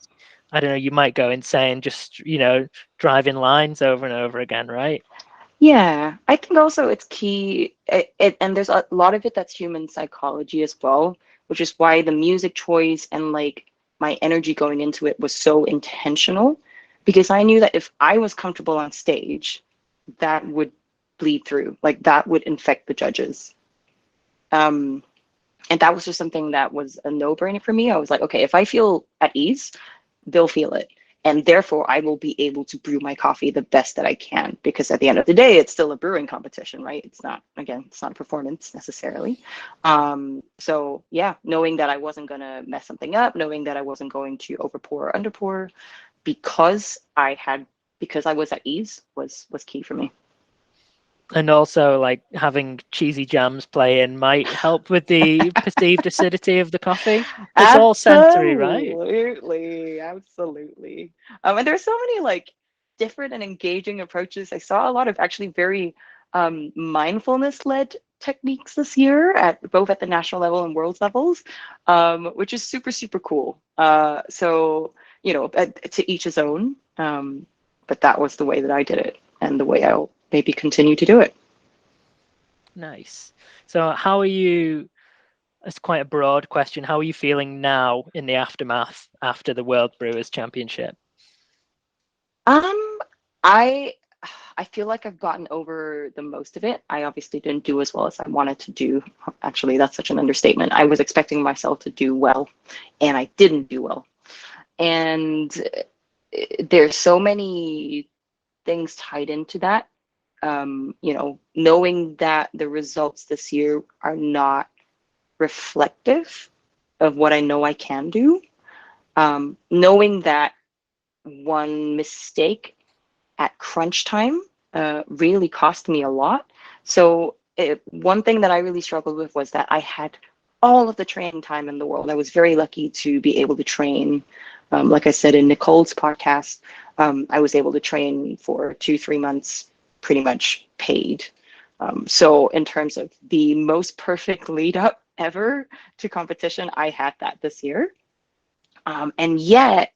I don't know, you might go insane just, driving lines over and over again, right? Yeah, I think also it's key, and there's a lot of it that's human psychology as well, which is why the music choice and like my energy going into it was so intentional, because I knew that if I was comfortable on stage, that would bleed through, like that would infect the judges. Um, and that was just something that was a no-brainer for me. I was like, okay, if I feel at ease, they'll feel it. And therefore, I will be able to brew my coffee the best that I can, because at the end of the day, it's still a brewing competition, right? It's not, again, it's not a performance necessarily. So yeah, knowing that I wasn't going to mess something up, knowing that I wasn't going to overpour or underpour, because because I was at ease was key for me. And also, like, having cheesy jams playing might help with the perceived acidity of the coffee. It's all sensory, right? Absolutely, absolutely. And there's so many like different and engaging approaches. I saw a lot of actually very mindfulness-led techniques this year at both at the national level and world levels, which is super, super cool. So, you know, to each his own. But that was the way that I did it and the way I'll maybe continue to do it. Nice. So how are you, it's quite a broad question, how are you feeling now in the aftermath after the World Brewers Championship? Um, I I feel like I've gotten over the most of it. I obviously didn't do as well as I wanted to do. Actually, that's such an understatement. I was expecting myself to do well, and I didn't do well. And there's so many things tied into that. Knowing that the results this year are not reflective of what I know I can do. Knowing that one mistake at crunch time really cost me a lot. So one thing that I really struggled with was that I had all of the training time in the world. I was very lucky to be able to train. Like I said in Nicole's podcast, I was able to train for 2-3 months, pretty much paid. So in terms of the most perfect lead up ever to competition, I had that this year. And yet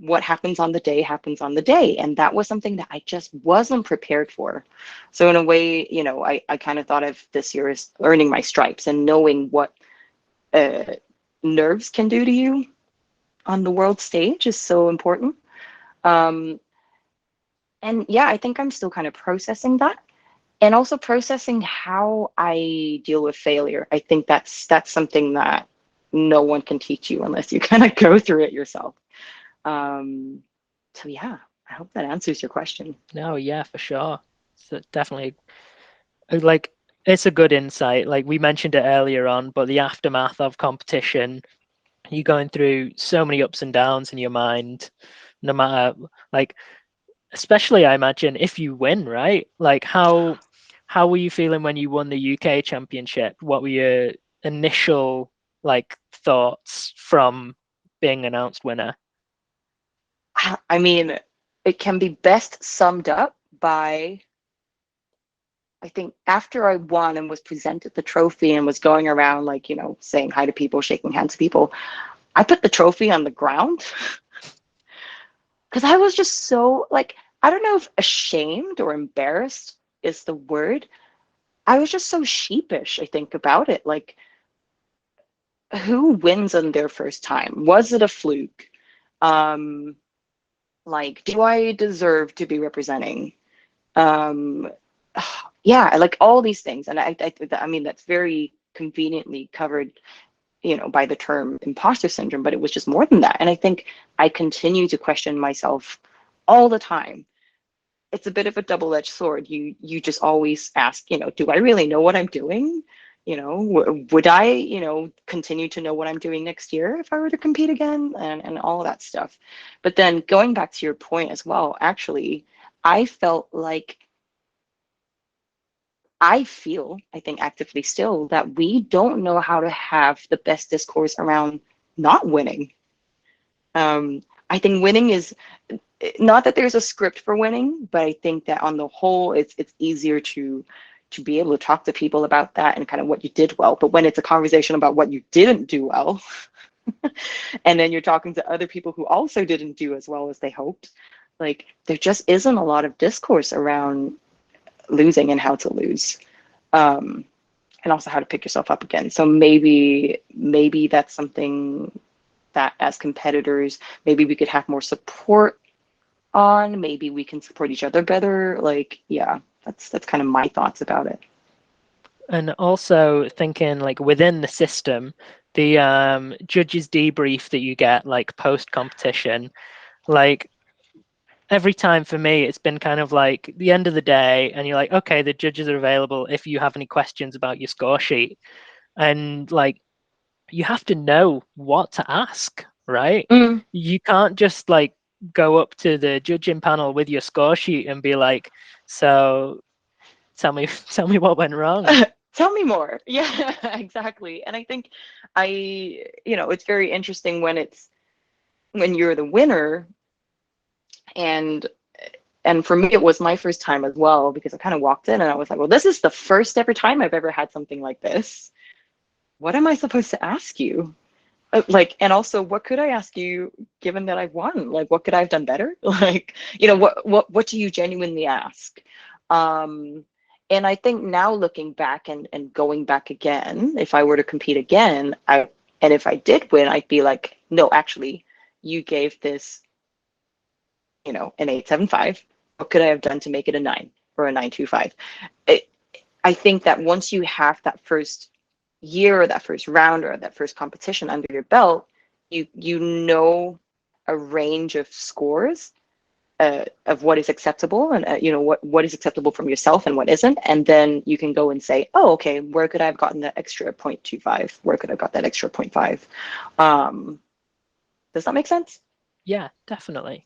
what happens on the day happens on the day. And that was something that I just wasn't prepared for. So in a way, I kind of thought of this year as earning my stripes and knowing what nerves can do to you on the world stage is so important. Um, and yeah, I think I'm still kind of processing that and also processing how I deal with failure. I think that's something that no one can teach you unless you kind of go through it yourself. So yeah, I hope that answers your question. No, yeah, for sure. So definitely, like, it's a good insight. Like we mentioned it earlier on, but the aftermath of competition, you're going through so many ups and downs in your mind, no matter, like, especially I imagine if you win, right? Like how were you feeling when you won the UK championship? What were your initial like thoughts from being announced winner? I mean, it can be best summed up by, I think, after I won and was presented the trophy and was going around, like, saying hi to people, shaking hands to people, I put the trophy on the ground because I was just so, like, I don't know if ashamed or embarrassed is the word. I was just so sheepish, I think, about it. Like, who wins on their first time? Was it a fluke? Um, like, do I deserve to be representing? Um, yeah, like all these things. And I mean, that's very conveniently covered, by the term imposter syndrome, but it was just more than that. And I think I continue to question myself all the time. It's a bit of a double-edged sword. You just always ask, do I really know what I'm doing? Would I, continue to know what I'm doing next year if I were to compete again, and all of that stuff. But then going back to your point as well, actually, I felt like I think actively still, that we don't know how to have the best discourse around not winning. I think winning is not that there's a script for winning, but I think that on the whole, it's easier to be able to talk to people about that and kind of what you did well. But when it's a conversation about what you didn't do well, and then you're talking to other people who also didn't do as well as they hoped, like there just isn't a lot of discourse around losing and how to lose. Um, and also how to pick yourself up again. So maybe that's something that as competitors, maybe we could have more support on. Maybe we can support each other better. Like, yeah, that's kind of my thoughts about it. And also thinking like within the system, the judges debrief that you get like post competition, like every time for me, it's been kind of like the end of the day, and you're like, okay, the judges are available if you have any questions about your score sheet. And like, you have to know what to ask, right? Mm. You can't just like go up to the judging panel with your score sheet and be like, so tell me, tell me what went wrong. Tell me more. Yeah, exactly. And I think it's very interesting when you're the winner, and for me it was my first time as well, because I kind of walked in and I was like, well, this is the first ever time I've ever had something like this. What am I supposed to ask you? Like, and also, what could I ask you, given that I've won? Like, what could I have done better? Like, what do you genuinely ask? Um, and I think now looking back and going back again, if I were to compete again, and if I did win, I'd be like, no, actually, you gave this, an 8.75. What could I have done to make it a 9 or a 9.25? It, I think that once you have that first year or that first round or that first competition under your belt, you know a range of scores, of what is acceptable, and what is acceptable from yourself and what isn't, and then you can go and say, oh, okay, where could I have gotten that extra 0.25? Where could I have got that extra 0.5? Does that make sense? Yeah, definitely.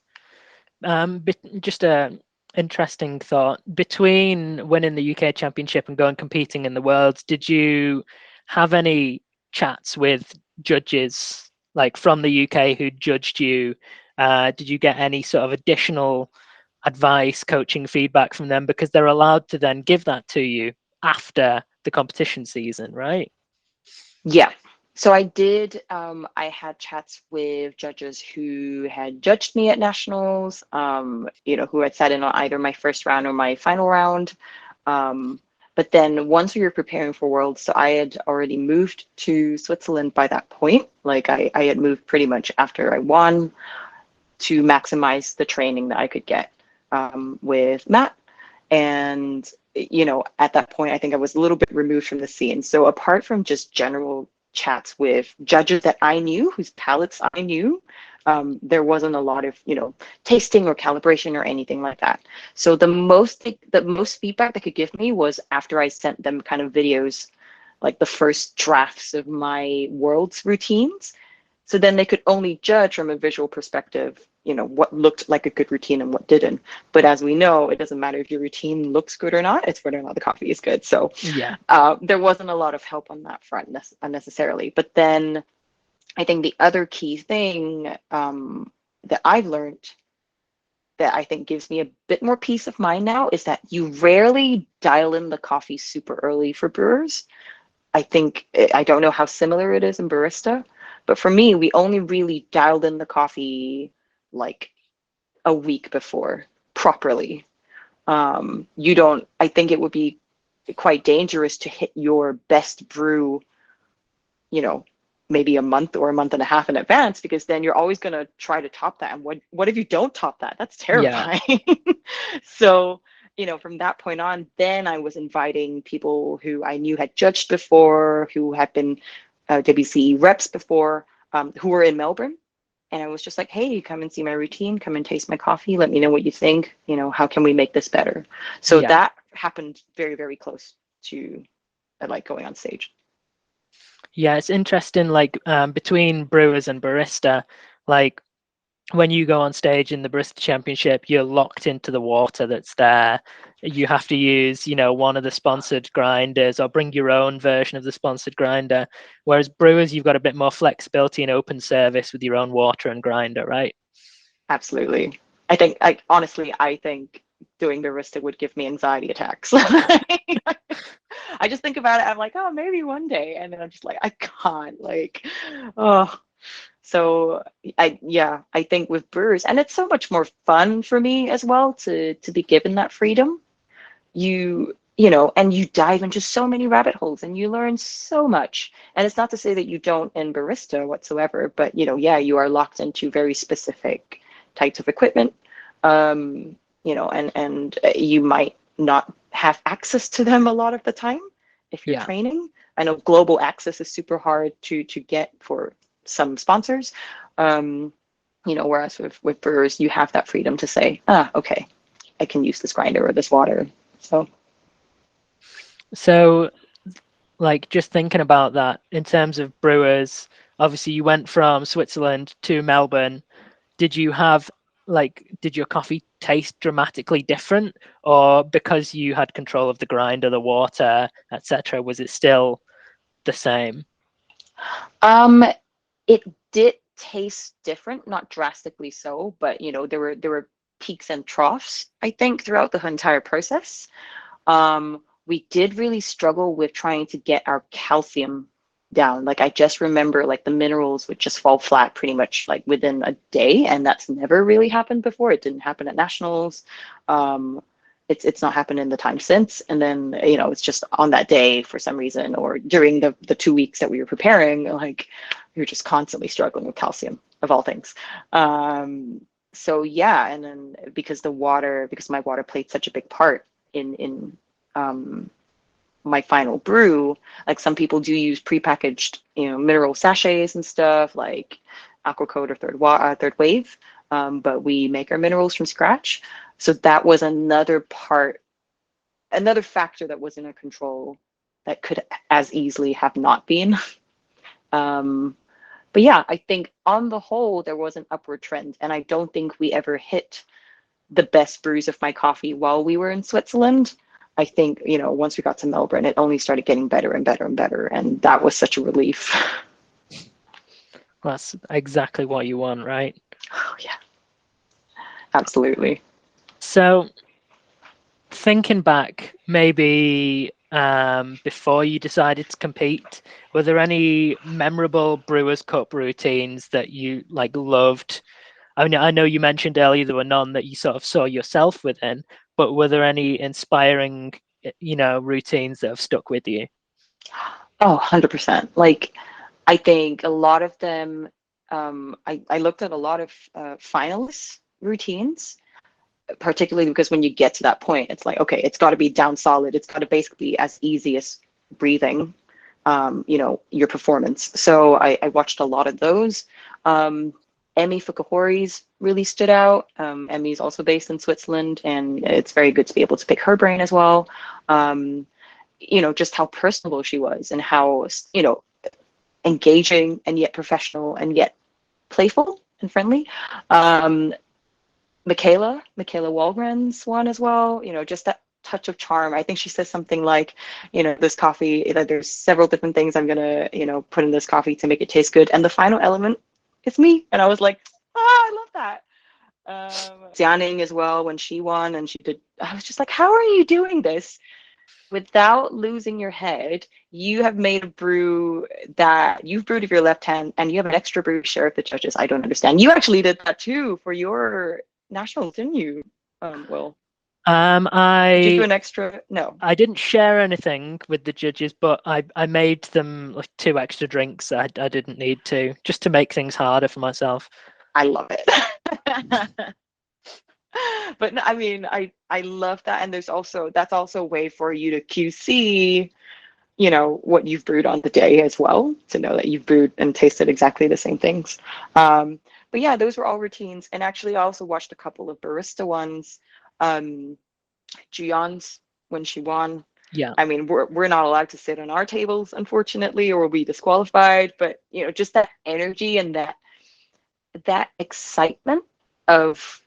Just a interesting thought. Between winning the UK Championship and going competing in the Worlds, did you have any chats with judges like from the UK who judged you? Did you get any sort of additional advice, coaching feedback from them? Because they're allowed to then give that to you after the competition season, right? Yeah. So I did, I had chats with judges who had judged me at nationals, who had sat in on either my first round or my final round. But then once we were preparing for Worlds, so I had already moved to Switzerland by that point. Like I had moved pretty much after I won to maximize the training that I could get, with Matt. And at that point, I think I was a little bit removed from the scene. So apart from just general chats with judges that I knew, whose palates I knew, there wasn't a lot of tasting or calibration or anything like that. So the most feedback they could give me was after I sent them kind of videos, like the first drafts of my Worlds routines. So then they could only judge from a visual perspective, what looked like a good routine and what didn't. But as we know, it doesn't matter if your routine looks good or not, it's whether or not the coffee is good. So Yeah. there wasn't a lot of help on that front unnecessarily. But then I think the other key thing, that I've learned that I think gives me a bit more peace of mind now is that you rarely dial in the coffee super early for brewers. I don't know how similar it is in barista, but for me, we only really dialed in the coffee like a week before properly. You don't, I think it would be quite dangerous to hit your best brew, you know, maybe a month or a month and a half in advance, because then you're always going to try to top that. And what if you don't top that? That's Yeah. terrifying. So, from that point on, then I was inviting people who I knew had judged before, who had been WCE reps before, who were in Melbourne. And I was just like, hey, come and see my routine, come and taste my coffee. Let me know what you think. How can we make this better? So Yeah. that happened very, very close to like going on stage. Yeah, it's interesting, like between brewers and barista, like when you go on stage in the barista championship, you're locked into the water that's there. You have to use, one of the sponsored grinders or bring your own version of the sponsored grinder. Whereas brewers, you've got a bit more flexibility and open service with your own water and grinder, right? Absolutely. Honestly, I think doing barista would give me anxiety attacks. I just think about it. I'm like, oh, maybe one day. And then I'm just like, I can't, like, oh. So I think with brewers, and it's so much more fun for me as well to be given that freedom. And you dive into so many rabbit holes and you learn so much. And it's not to say that you don't in barista whatsoever, but yeah, you are locked into very specific types of equipment. And you might not have access to them a lot of the time if you're Yeah. training. I know global access is super hard to get for some sponsors. Whereas with brewers, you have that freedom to say, okay, I can use this grinder or this water. So, like, just thinking about that in terms of brewers, obviously you went from Switzerland to Melbourne. Did your coffee taste dramatically different, or because you had control of the grinder, the water, etc., was it still the same? Um, it did taste different, not drastically so, but there were peaks and troughs, I think, throughout the entire process. We did really struggle with trying to get our calcium down. Like I just remember like the minerals would just fall flat pretty much like within a day, and that's never really happened before. It didn't happen at nationals. It's not happened in the time since. And then it's just on that day for some reason, or during the 2 weeks that we were preparing, like you're just constantly struggling with calcium of all things. So yeah, and then because my water played such a big part in my final brew, like some people do use prepackaged, mineral sachets and stuff like Aquacode or Third Wave, but we make our minerals from scratch. So that was another factor that was in our control that could as easily have not been. But yeah, I think on the whole there was an upward trend, and I don't think we ever hit the best brews of my coffee while we were in Switzerland. I think, once we got to Melbourne, it only started getting better and better and better. And that was such a relief. That's exactly what you want, right? Oh, yeah, absolutely. So thinking back, maybe before you decided to compete, were there any memorable Brewers Cup routines that you like loved? I mean, I know you mentioned earlier there were none that you sort of saw yourself within, but were there any inspiring, routines that have stuck with you? Oh, 100%. Like, I think a lot of them, I looked at a lot of finalists routines, particularly because when you get to that point, it's like, okay, it's got to be down solid. It's got to basically be as easy as breathing, your performance. So I watched a lot of those. Emmy Fukuhori's really stood out. Emmy's also based in Switzerland, and it's very good to be able to pick her brain as well. Just how personable she was, and how, engaging and yet professional and yet playful and friendly. Michaela Walgren's one as well, just that touch of charm. I think she says something like, this coffee, that there's several different things I'm gonna, put in this coffee to make it taste good. And the final element is me. And I was like, I love that. Xianing as well, when she won and I was just like, how are you doing this? Without losing your head, you have made a brew that you've brewed with your left hand, and you have an extra brew to share with the judges. I don't understand. You actually did that too for your nationals, didn't you, Will? Did you do I an extra? No. I didn't share anything with the judges, but I made them like 2 extra drinks I didn't need to, just to make things harder for myself. I love it. But no, I mean, I love that, and that's also a way for you to QC, what you've brewed on the day as well, to know that you've brewed and tasted exactly the same things. But yeah, those were all routines. And actually, I also watched a couple of barista ones. Juyeon's, when she won. Yeah. I mean, we're not allowed to sit on our tables, unfortunately, or we'll be disqualified. But just that energy and that excitement of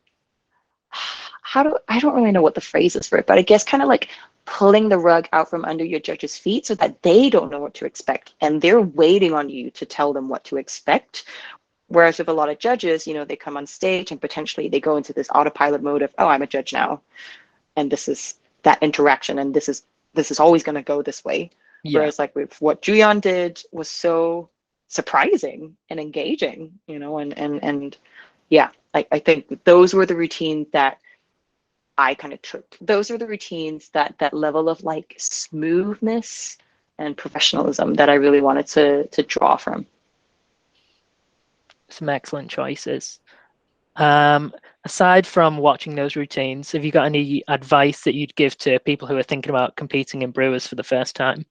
I don't really know what the phrase is for it, but I guess kind of like pulling the rug out from under your judges' feet so that they don't know what to expect, and they're waiting on you to tell them what to expect. Whereas with a lot of judges, they come on stage and potentially they go into this autopilot mode of, oh, I'm a judge now, and this is that interaction, and this is always going to go this way. Yeah. Whereas like with what Juyeon did was so surprising and engaging, and yeah, I think those were the routines that I kind of took. Those are the routines, that level of like smoothness and professionalism that I really wanted to draw from. Some excellent choices. Aside from watching those routines, have you got any advice that you'd give to people who are thinking about competing in Brewers for the first time?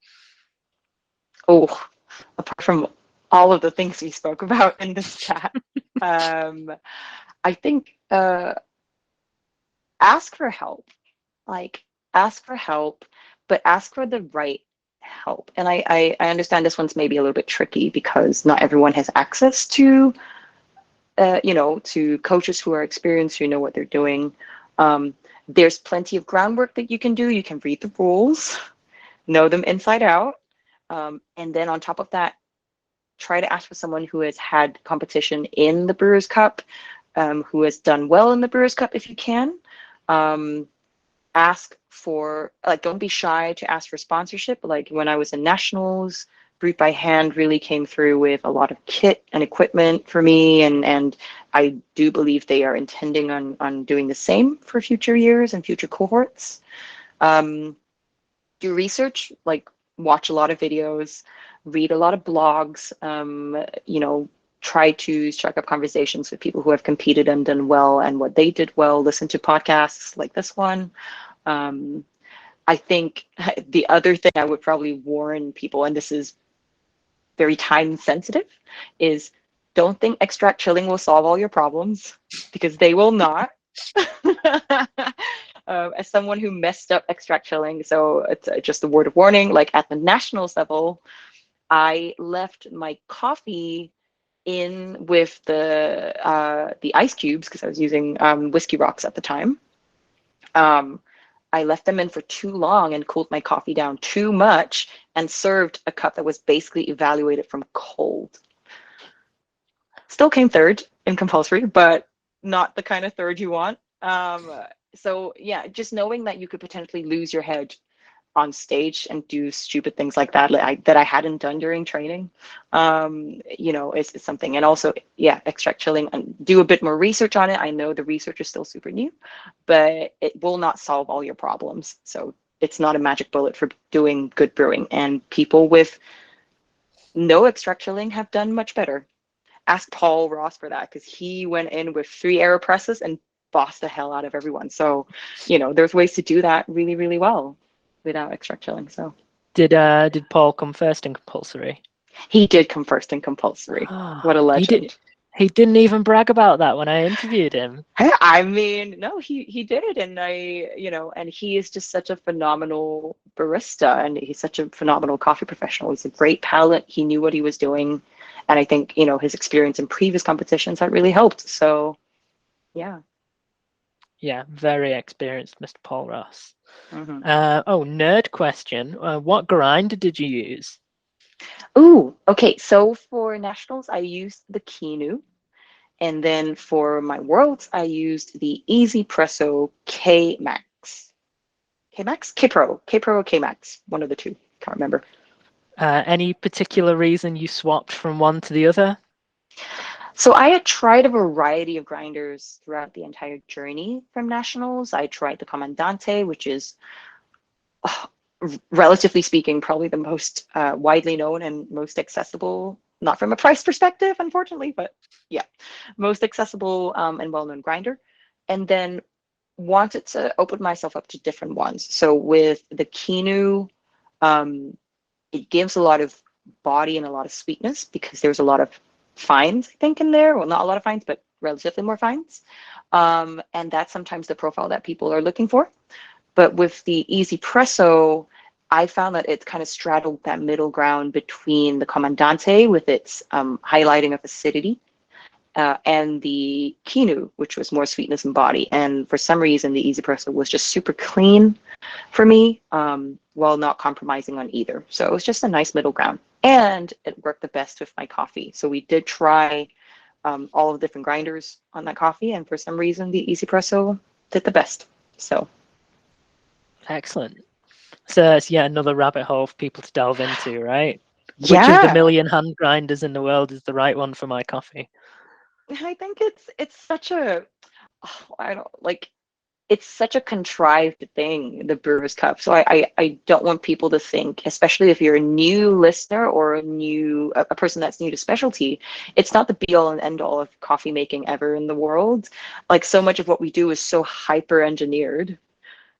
Oh, apart from all of the things we spoke about in this chat, I think ask for help. Like, ask for help, but ask for the right help. And I understand this one's maybe a little bit tricky because not everyone has access to to coaches who are experienced, who know what they're doing. There's plenty of groundwork that you can do. You can read the rules, know them inside out, and then on top of that, try to ask for someone who has had competition in the Brewers Cup, who has done well in the Brewers Cup if you can. Ask for, like, don't be shy to ask for sponsorship. Like when I was in nationals, brewed by hand really came through with a lot of kit and equipment for me, and I do believe they are intending on doing the same for future years and future cohorts. Do research, like watch a lot of videos, read a lot of blogs, try to strike up conversations with people who have competed and done well and what they did well, listen to podcasts like this one. I think the other thing I would probably warn people, and this is very time sensitive, is don't think extract chilling will solve all your problems, because they will not. As someone who messed up extract chilling, so it's just a word of warning, like at the nationals level, I left my coffee in with the ice cubes because I was using whiskey rocks at the time. I left them in for too long and cooled my coffee down too much and served a cup that was basically evaluated from cold. Still came third in compulsory, but not the kind of third you want. So yeah, just knowing that you could potentially lose your head on stage and do stupid things like that, that I hadn't done during training, is something. And also, yeah, extract chilling, and do a bit more research on it. I know the research is still super new, but it will not solve all your problems. So it's not a magic bullet for doing good brewing. And people with no extract chilling have done much better. Ask Paul Ross for that, because he went in with 3 AeroPresses and bossed the hell out of everyone. So, there's ways to do that really, really well without extract chilling. So Did Paul come first in compulsory? he did come first in compulsory. What a legend. He didn't even brag about that when I interviewed him. I mean, no, he did, and and he is just such a phenomenal barista, and he's such a phenomenal coffee professional. He's a great palate. He knew what he was doing, and I think his experience in previous competitions had really helped. So, yeah. Yeah, very experienced, Mr. Paul Ross. Mm-hmm. Nerd question. What grinder did you use? Ooh, okay. So for nationals, I used the Kinu. And then for my worlds, I used the Easy Presso K Max. K Max? K Pro. K Pro or K Max. One of the two. Can't remember. Any particular reason you swapped from one to the other? So I had tried a variety of grinders throughout the entire journey from nationals. I tried the Comandante, which is, relatively speaking, probably the most widely known and most accessible, not from a price perspective, unfortunately, but yeah, most accessible and well-known grinder. And then wanted to open myself up to different ones. So with the Kinu, it gives a lot of body and a lot of sweetness because there's a lot of fines, I think, in there. Well, not a lot of fines, but relatively more fines. And that's sometimes the profile that people are looking for. But with the Easy Presso, I found that it kind of straddled that middle ground between the Comandante with its highlighting of acidity and the Kinu, which was more sweetness and body. And for some reason, the Easy Presso was just super clean for me, while not compromising on either. So it was just a nice middle ground. And it worked the best with my coffee. So we did try all of the different grinders on that coffee. And for some reason, the Easy Presso did the best. So. Excellent. So it's yet another rabbit hole for people to delve into, right? Yeah. Which of the million hand grinders in the world is the right one for my coffee? I think it's such a, I don't like, it's such a contrived thing, the Brewers Cup. So I don't want people to think, especially if you're a new listener or a person that's new to specialty, it's not the be all and end all of coffee making ever in the world. Like, so much of what we do is so hyper engineered.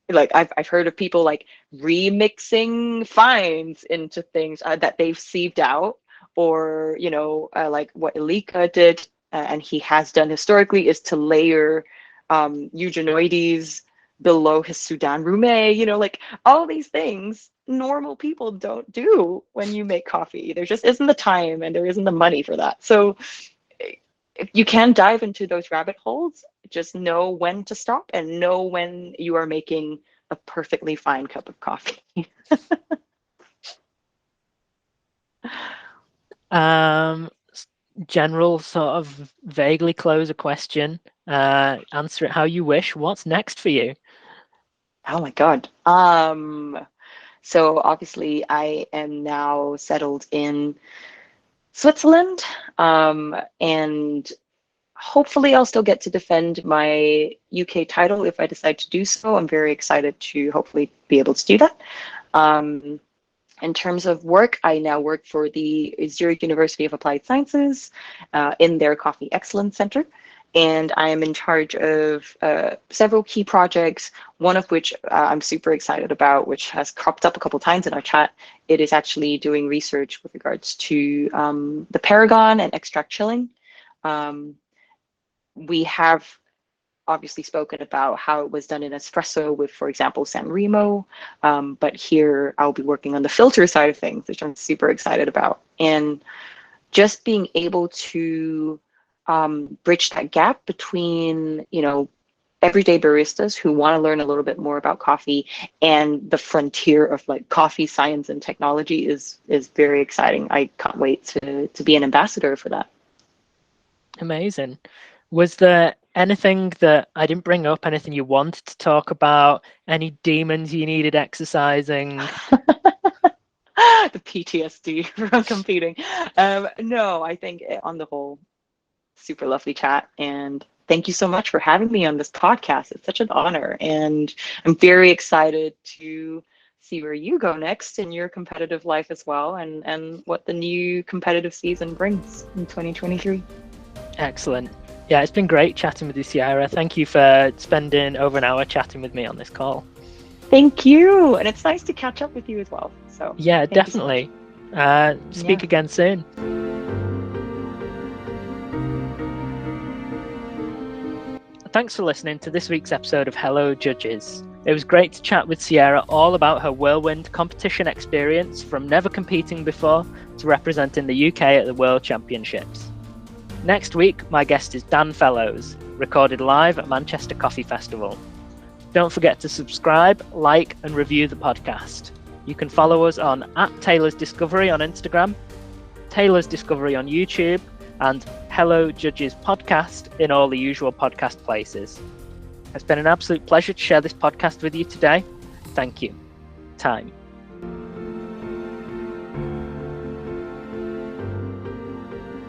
Like I've heard of people like remixing fines into things that they've sieved out, or like what Elika did, and he has done historically, is to layer eugenoides below his Sudan Rume. Like all these things normal people don't do when you make coffee. There just isn't the time and there isn't the money for that. So if you can dive into those rabbit holes, just know when to stop and know when you are making a perfectly fine cup of coffee. General sort of vaguely close a question. Answer it how you wish. What's next for you? Oh my God. So obviously, I am now settled in Switzerland, and hopefully I'll still get to defend my UK title if I decide to do so. I'm very excited to hopefully be able to do that. In terms of work, I now work for the Zurich University of Applied Sciences in their Coffee Excellence Center. And I am in charge of several key projects, one of which I'm super excited about, which has cropped up a couple times in our chat. It is actually doing research with regards to the Paragon and extract chilling. We have obviously spoken about how it was done in espresso with, for example, San Remo, but here I'll be working on the filter side of things, which I'm super excited about. And just being able to bridge that gap between, everyday baristas who want to learn a little bit more about coffee and the frontier of like coffee science and technology is very exciting. I can't wait to be an ambassador for that. Amazing. Was there anything that I didn't bring up, anything you wanted to talk about, any demons you needed exercising? The PTSD from competing. No, I think on the whole, super lovely chat. And thank you so much for having me on this podcast. It's such an honor. And I'm very excited to see where you go next in your competitive life as well, and what the new competitive season brings in 2023. Excellent. Yeah, it's been great chatting with you, Sierra. Thank you for spending over an hour chatting with me on this call. Thank you. And it's nice to catch up with you as well. So yeah, definitely. Speak again soon. Thanks for listening to this week's episode of Hello Judges. It was great to chat with Sierra all about her whirlwind competition experience from never competing before to representing the UK at the World Championships. Next week, my guest is Dan Fellows, recorded live at Manchester Coffee Festival. Don't forget to subscribe, like, and review the podcast. You can follow us on @Taylors Discovery on Instagram, Taylors Discovery on YouTube, and Hello Judges Podcast in all the usual podcast places. It's been an absolute pleasure to share this podcast with you today. Thank you. Time.